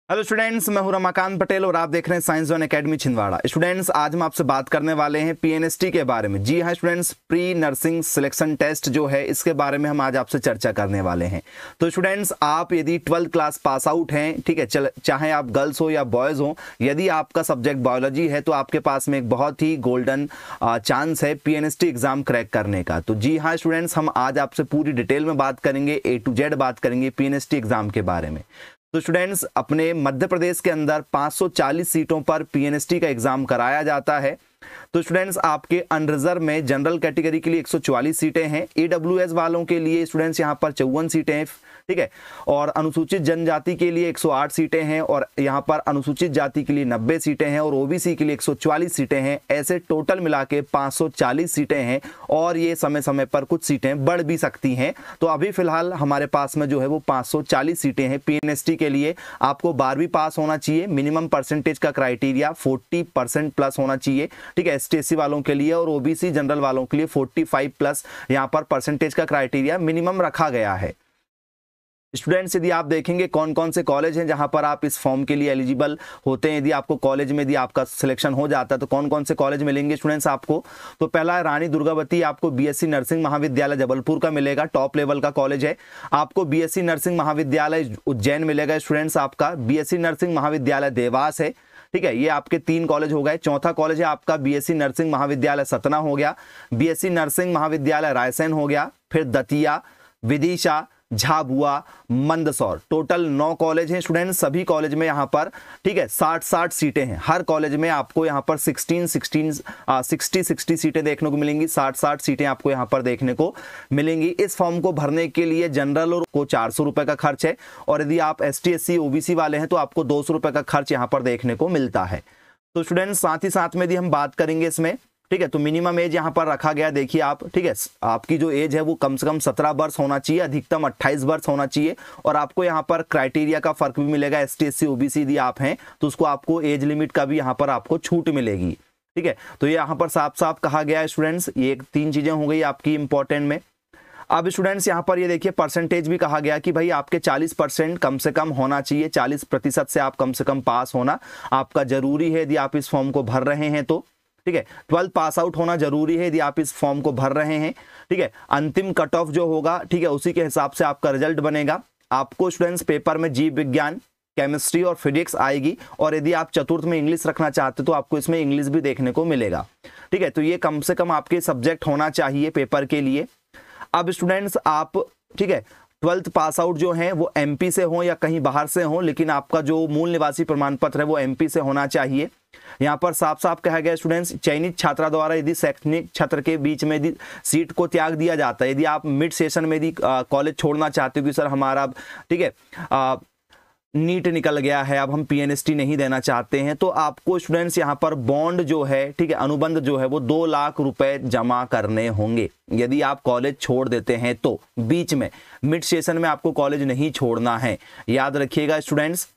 Hello students, मैं हूं रमाकांत पटेल और आप देख रहे हैं science zone academy Chhindwara. Students, आज हम आपसे बात करने वाले हैं पीएनएसटी के बारे में। जी हाँ students, pre nursing selection test जो है इसके बारे में हम आज आपसे चर्चा करने वाले हैं। तो स्टूडेंट्स, आप यदि 12th क्लास पास आउट हैं, ठीक है, चाहे आप गर्ल्स हो या बॉयज़ हो, यदि आपका सब्जेक्ट बायोलॉजी है तो आपके पास में एक बहुत ही गोल्डन चांस है पीएनएसटी एग्जाम क्रैक करने का। तो जी हाँ स्टूडेंट्स, हम आज आपसे पूरी डिटेल में बात करेंगे, A to Z बात करेंगे पीएनएसटी एग्जाम के बारे में। तो स्टूडेंट्स, अपने मध्य प्रदेश के अंदर 540 सीटों पर पीएनएसटी का एग्जाम कराया जाता है। तो स्टूडेंट्स, आपके अनरिजर्व में जनरल कैटेगरी के लिए 144 सीटें हैं, ईडब्ल्यूएस वालों के लिए स्टूडेंट्स यहां पर 54 सीटें हैं, ठीक है, और अनुसूचित जनजाति के लिए 108 सीटें हैं, और यहां पर अनुसूचित जाति के लिए 90 सीटें हैं, और ओबीसी के लिए 144 सीटें हैं। ऐसे टोटल मिला के 540 सीटें हैं, और ये समय समय पर कुछ सीटें बढ़ भी सकती हैं। तो अभी फिलहाल हमारे पास में जो है वो 540 सीटें हैं पीएनएसटी के लिए। आपको 12वीं पास होना चाहिए, मिनिमम परसेंटेज का क्राइटेरिया 40% प्लस होना चाहिए, ठीक है, एसटीएससी वालों के लिए, और ओबीसी जनरल वालों के लिए 45 प्लस यहां पर परसेंटेज का क्राइटेरिया मिनिमम रखा गया है। स्टूडेंट्स, यदि आप देखेंगे कौन कौन से कॉलेज हैं जहां पर आप इस फॉर्म के लिए एलिजिबल होते हैं, यदि आपको कॉलेज में यदि आपका सिलेक्शन हो जाता है तो कौन कौन से कॉलेज मिलेंगे स्टूडेंट्स आपको। तो पहला है रानी दुर्गावती, आपको बीएससी नर्सिंग महाविद्यालय जबलपुर का मिलेगा, टॉप लेवल का कॉलेज है। आपको बीएससी नर्सिंग महाविद्यालय उज्जैन मिलेगा स्टूडेंट्स, आपका बीएससी नर्सिंग महाविद्यालय देवास है, ठीक है, ये आपके 3 कॉलेज हो गए। चौथा कॉलेज है आपका बीएससी नर्सिंग महाविद्यालय सतना हो गया, बीएससी नर्सिंग महाविद्यालय रायसेन हो गया, फिर दतिया, विदिशा, झाबुआ, मंदसौर। टोटल 9 कॉलेज हैं स्टूडेंट्स, सभी कॉलेज में यहाँ पर, ठीक है, 60 सीटें हैं। हर कॉलेज में आपको यहाँ पर 60 सीटें देखने को मिलेंगी, 60 सीटें आपको यहाँ पर देखने को मिलेंगी। इस फॉर्म को भरने के लिए जनरल और को 400 रुपए का खर्च है, और यदि आप एसटी एससी ओबीसी वाले हैं तो आपको 200 रुपए का खर्च यहाँ पर देखने को मिलता है। तो स्टूडेंट्स, साथ ही साथ में यदि हम बात करेंगे इसमें, ठीक है, तो मिनिमम एज यहाँ पर रखा गया, देखिए आप, ठीक है, आपकी जो एज है वो कम से कम 17 वर्ष होना चाहिए, अधिकतम 28 वर्ष होना चाहिए। और आपको यहाँ पर क्राइटेरिया का फर्क भी मिलेगा, एसटी एससी ओबीसी यदि आप हैं तो उसको आपको एज लिमिट का भी यहाँ पर आपको छूट मिलेगी, ठीक है। तो ये यहाँ पर साफ साफ कहा गया है स्टूडेंट्स, ये 3 चीजें हो गई आपकी इंपॉर्टेंट में। अब स्टूडेंट्स, यहाँ पर ये देखिए परसेंटेज भी कहा गया कि भाई आपके 40% कम से कम होना चाहिए, 40% से आप कम से कम पास होना आपका जरूरी है यदि आप इस फॉर्म को भर रहे हैं तो, ठीक है। 12th पास आउट होना जरूरी है यदि आप इस फॉर्म को भर रहे हैं, ठीक है। अंतिम कट ऑफ जो होगा, ठीक है, उसी के हिसाब से आपका रिजल्ट बनेगा। आपको स्टूडेंट्स पेपर में जीव विज्ञान, केमिस्ट्री और फिजिक्स आएगी, और यदि आप चतुर्थ में इंग्लिश रखना चाहते तो आपको इसमें इंग्लिश भी देखने को मिलेगा, ठीक है। तो ये कम से कम आपके सब्जेक्ट होना चाहिए पेपर के लिए। अब स्टूडेंट्स आप, ठीक है, 12th पास आउट जो हैं वो एमपी से हो या कहीं बाहर से हो, लेकिन आपका जो मूल निवासी प्रमाण पत्र है वो एमपी से होना चाहिए। यहाँ पर साफ साफ कहा गया स्टूडेंट्स, चयनित छात्रा द्वारा यदि शैक्षणिक छात्र के बीच में यदि सीट को त्याग दिया जाता है, यदि आप मिड सेशन में यदि कॉलेज छोड़ना चाहते हो कि सर हमारा, ठीक है, नीट निकल गया है, अब हम पीएनएसटी नहीं देना चाहते हैं, तो आपको स्टूडेंट्स यहाँ पर बॉन्ड जो है, ठीक है, अनुबंध जो है वो 2 लाख रुपए जमा करने होंगे यदि आप कॉलेज छोड़ देते हैं तो। बीच में मिड सेशन में आपको कॉलेज नहीं छोड़ना है, याद रखिएगा स्टूडेंट्स,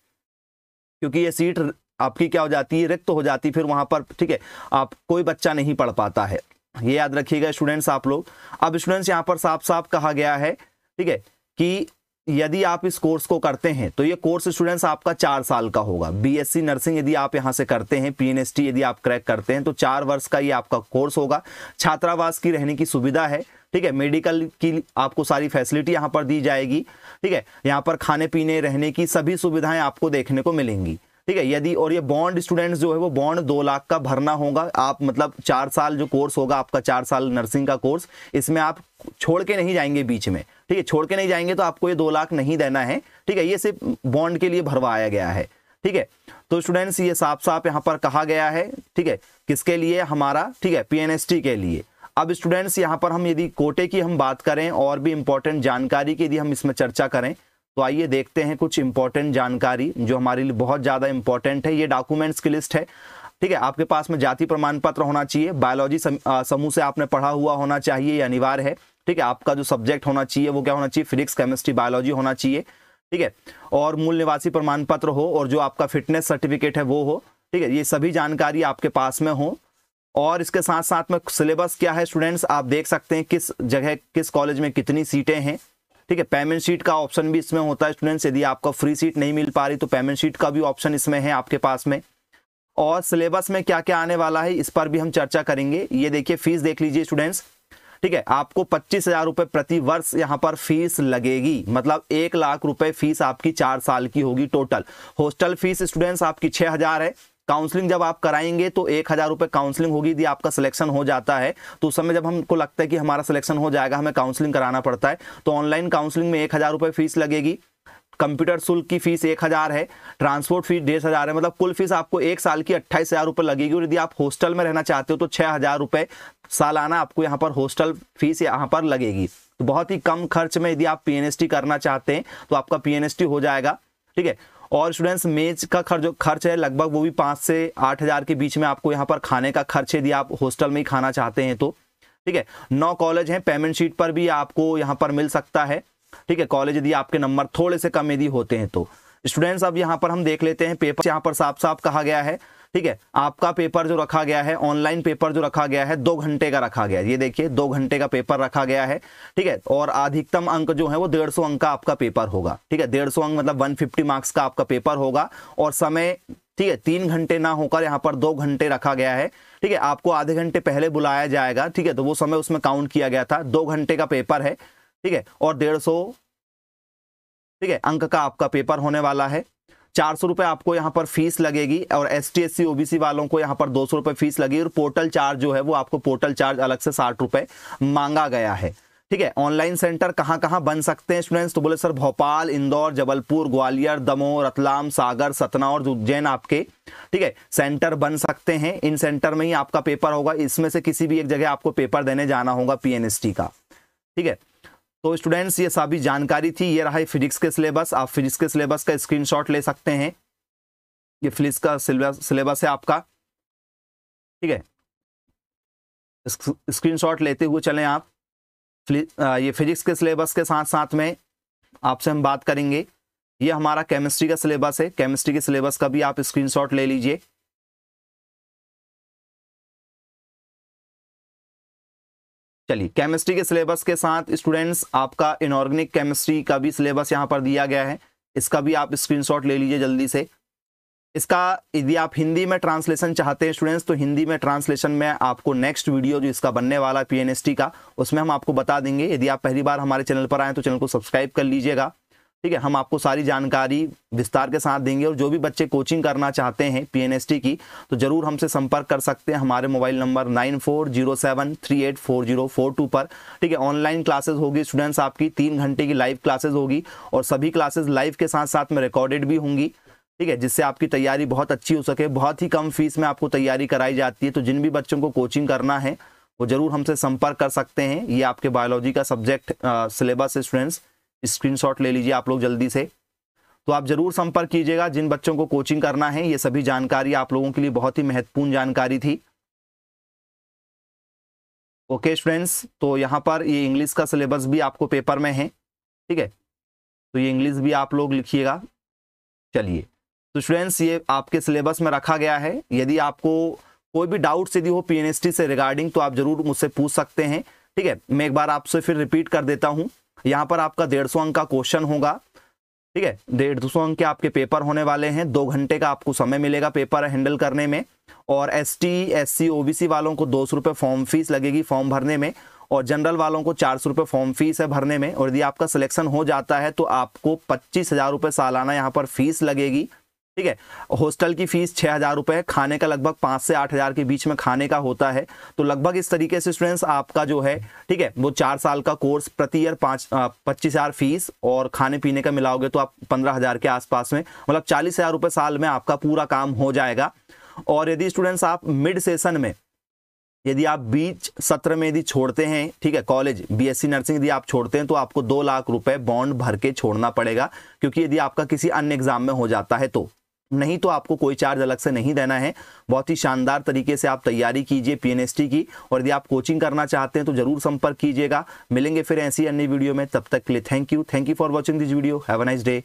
क्योंकि ये सीट आपकी क्या हो जाती है, रिक्त हो जाती, फिर वहां पर, ठीक है, आप कोई बच्चा नहीं पढ़ पाता है, ये याद रखिएगा स्टूडेंट्स आप लोग। अब स्टूडेंट्स, यहाँ पर साफ साफ कहा गया है, ठीक है, कि यदि आप इस कोर्स को करते हैं तो ये कोर्स स्टूडेंट्स आपका 4 साल का होगा। बीएससी नर्सिंग यदि आप यहां से करते हैं, पीएनएसटी यदि आप क्रैक करते हैं तो 4 वर्ष का ये आपका कोर्स होगा। छात्रावास की रहने की सुविधा है, ठीक है, मेडिकल की आपको सारी फैसिलिटी यहाँ पर दी जाएगी, ठीक है, यहाँ पर खाने पीने रहने की सभी सुविधाएं आपको देखने को मिलेंगी, ठीक है। यदि, और ये बॉन्ड स्टूडेंट्स जो है वो बॉन्ड 2 लाख का भरना होगा। आप मतलब 4 साल जो कोर्स होगा आपका, 4 साल नर्सिंग का कोर्स, इसमें आप छोड़ के नहीं जाएंगे बीच में, ठीक है, छोड़ के नहीं जाएंगे तो आपको ये 2 लाख नहीं देना है, ठीक है, ये सिर्फ बॉन्ड के लिए भरवाया गया है, ठीक है। तो स्टूडेंट्स, ये साफ साफ यहाँ पर कहा गया है, ठीक है, किसके लिए, हमारा, ठीक है, पीएनएसटी के लिए। अब स्टूडेंट्स, यहाँ पर हम यदि कोटे की हम बात करें और भी इंपॉर्टेंट जानकारी की यदि हम इसमें चर्चा करें तो आइए देखते हैं कुछ इंपॉर्टेंट जानकारी जो हमारे लिए बहुत ज़्यादा इंपॉर्टेंट है। ये डॉक्यूमेंट्स की लिस्ट है, ठीक है। आपके पास में जाति प्रमाण पत्र होना चाहिए, बायोलॉजी समूह से आपने पढ़ा हुआ होना चाहिए, ये अनिवार्य है, ठीक है। आपका जो सब्जेक्ट होना चाहिए वो क्या होना चाहिए, फिजिक्स केमिस्ट्री बायोलॉजी होना चाहिए, ठीक है। और मूल निवासी प्रमाण पत्र हो, और जो आपका फिटनेस सर्टिफिकेट है वो हो, ठीक है। ये सभी जानकारी आपके पास में हो, और इसके साथ साथ में सिलेबस क्या है स्टूडेंट्स आप देख सकते हैं, किस जगह किस कॉलेज में कितनी सीटें हैं, ठीक है, पेमेंट शीट का ऑप्शन भी इसमें होता है स्टूडेंट्स, यदि आपका फ्री सीट नहीं मिल पा रही तो पेमेंट शीट का भी ऑप्शन इसमें है आपके पास में। और सिलेबस में क्या क्या आने वाला है इस पर भी हम चर्चा करेंगे। ये देखिए फीस देख लीजिए स्टूडेंट्स, ठीक है, आपको 25,000 रुपये प्रति वर्ष यहाँ पर फीस लगेगी, मतलब 1 लाख रुपए फीस आपकी 4 साल की होगी टोटल। हॉस्टल फीस स्टूडेंट्स आपकी 6,000 है। काउंसलिंग जब आप कराएंगे तो 1,000 रुपये काउंसलिंग होगी, यदि आपका सिलेक्शन हो जाता है तो उस समय जब हमको लगता है कि हमारा सिलेक्शन हो जाएगा, हमें काउंसलिंग कराना पड़ता है, तो ऑनलाइन काउंसलिंग में 1,000 रुपये फीस लगेगी। कंप्यूटर शुल्क की फीस 1,000 है, ट्रांसपोर्ट फीस 1,500 है, मतलब कुल फीस आपको 1 साल की 28,000 रुपये लगेगी। और यदि आप हॉस्टल में रहना चाहते हो तो 6,000 रुपये सालाना आपको यहाँ पर हॉस्टल फीस यहाँ पर लगेगी। तो बहुत ही कम खर्च में यदि आप PNST करना चाहते हैं तो आपका PNST हो जाएगा, ठीक है। और स्टूडेंट्स मेज का खर्च है लगभग वो भी 5 से 8,000 के बीच में आपको यहाँ पर खाने का खर्च है, यदि आप हॉस्टल में ही खाना चाहते हैं तो, ठीक है। 9 कॉलेज हैं, पेमेंट शीट पर भी आपको यहाँ पर मिल सकता है, ठीक है। कॉलेज यदि आपके नंबर थोड़े से कम यदि होते हैं तो। स्टूडेंट्स अब यहाँ पर हम देख लेते हैं पेपर, यहाँ पर साफ साफ कहा गया है, ठीक है, आपका पेपर जो रखा गया है, ऑनलाइन पेपर जो रखा गया है 2 घंटे का रखा गया है। ये देखिए 2 घंटे का पेपर रखा गया है, ठीक है। और अधिकतम अंक जो है वो 150 अंक का आपका पेपर होगा, ठीक है। 150 अंक मतलब 150 मार्क्स का आपका पेपर होगा। और समय, ठीक है, 3 घंटे ना होकर यहाँ पर 2 घंटे रखा गया है, ठीक है। आपको आधे घंटे पहले बुलाया जाएगा, ठीक है, तो वो समय उसमें काउंट किया गया था। 2 घंटे का पेपर है, ठीक है, और 150, ठीक है, अंक का आपका पेपर होने वाला है। 400 रुपये आपको यहाँ पर फीस लगेगी। और ST SC OBC वालों को यहाँ पर 200 रुपये फीस लगेगी। और पोर्टल चार्ज जो है वो आपको पोर्टल चार्ज अलग से 60 रुपये मांगा गया है, ठीक है। ऑनलाइन सेंटर कहाँ कहाँ बन सकते हैं स्टूडेंट्स, तो बोले सर भोपाल, इंदौर, जबलपुर, ग्वालियर, दमोह, रतलाम, सागर, सतना और उज्जैन आपके, ठीक है, सेंटर बन सकते हैं। इन सेंटर में ही आपका पेपर होगा, इसमें से किसी भी एक जगह आपको पेपर देने जाना होगा PNST का, ठीक है। तो स्टूडेंट्स ये सभी जानकारी थी। ये रहा फिजिक्स के सिलेबस, आप फिजिक्स के सिलेबस का स्क्रीनशॉट ले सकते हैं। ये फिजिक्स का सिलेबस है आपका, ठीक है, स्क्रीनशॉट लेते हुए चलें आप। ये फिजिक्स के सिलेबस के साथ साथ में आपसे हम बात करेंगे, ये हमारा केमिस्ट्री का सिलेबस है। केमिस्ट्री के सिलेबस का भी आप स्क्रीनशॉट ले लीजिए। चलिए, केमिस्ट्री के सिलेबस के साथ स्टूडेंट्स आपका इनऑर्गेनिक केमिस्ट्री का भी सिलेबस यहाँ पर दिया गया है, इसका भी आप स्क्रीनशॉट ले लीजिए जल्दी से। इसका यदि आप हिंदी में ट्रांसलेशन चाहते हैं स्टूडेंट्स, तो हिंदी में ट्रांसलेशन में आपको नेक्स्ट वीडियो जो इसका बनने वाला है PNST का, उसमें हम आपको बता देंगे। यदि आप पहली बार हमारे चैनल पर आए तो चैनल को सब्सक्राइब कर लीजिएगा, ठीक है। हम आपको सारी जानकारी विस्तार के साथ देंगे। और जो भी बच्चे कोचिंग करना चाहते हैं PNST की, तो जरूर हमसे संपर्क कर सकते हैं हमारे मोबाइल नंबर 9407384042 पर, ठीक है। ऑनलाइन क्लासेस होगी स्टूडेंट्स, आपकी 3 घंटे की लाइव क्लासेस होगी। और सभी क्लासेस लाइव के साथ साथ में रिकॉर्डेड भी होंगी, ठीक है, जिससे आपकी तैयारी बहुत अच्छी हो सके। बहुत ही कम फीस में आपको तैयारी कराई जाती है। तो जिन भी बच्चों को कोचिंग करना है वो जरूर हमसे संपर्क कर सकते हैं। ये आपके बायोलॉजी का सब्जेक्ट सिलेबस है स्टूडेंट्स, स्क्रीनशॉट ले लीजिए आप लोग जल्दी से। तो आप जरूर संपर्क कीजिएगा जिन बच्चों को कोचिंग करना है। ये सभी जानकारी आप लोगों के लिए बहुत ही महत्वपूर्ण जानकारी थी। ओके स्टूडेंट्स, तो यहाँ पर ये इंग्लिश का सिलेबस भी आपको पेपर में है, ठीक है, तो ये इंग्लिश भी आप लोग लिखिएगा। चलिए, तो स्टूडेंट्स ये आपके सिलेबस में रखा गया है। यदि आपको कोई भी डाउट्स यदि हो PNST से रिगार्डिंग तो आप जरूर मुझसे पूछ सकते हैं, ठीक है। मैं एक बार आपसे फिर रिपीट कर देता हूँ। यहाँ पर आपका 150 अंक का क्वेश्चन होगा, ठीक है, 150 अंक के आपके पेपर होने वाले हैं। 2 घंटे का आपको समय मिलेगा पेपर हैंडल करने में। और ST SC OBC वालों को 200 रुपये फॉर्म फीस लगेगी फॉर्म भरने में। और जनरल वालों को 400 रुपये फॉर्म फीस है भरने में। और यदि आपका सिलेक्शन हो जाता है तो आपको 25,000 रुपये सालाना यहाँ पर फीस लगेगी, ठीक है। हॉस्टल की फीस 6,000 रुपये, खाने का लगभग 5 से 8,000 के बीच में खाने का होता है। तो लगभग इस तरीके से स्टूडेंट्स आपका जो है, ठीक है, वो 4 साल का कोर्स प्रति ईयर 25,000 फीस और खाने पीने का मिलाओगे तो आप 15,000 के आसपास में, मतलब 40,000 रुपये साल में आपका पूरा काम हो जाएगा। और यदि स्टूडेंट्स आप मिड सेशन में, यदि आप बीच सत्र में यदि छोड़ते हैं, ठीक है, कॉलेज BSc नर्सिंग यदि आप छोड़ते हैं तो आपको 2 लाख रुपए बॉन्ड भर के छोड़ना पड़ेगा। क्योंकि यदि आपका किसी अन्य एग्जाम में हो जाता है तो, नहीं तो आपको कोई चार्ज अलग से नहीं देना है। बहुत ही शानदार तरीके से आप तैयारी कीजिए PNST की। और यदि आप कोचिंग करना चाहते हैं तो जरूर संपर्क कीजिएगा। मिलेंगे फिर ऐसी अन्य वीडियो में, तब तक के लिए thank you for watching this video. Have a nice day.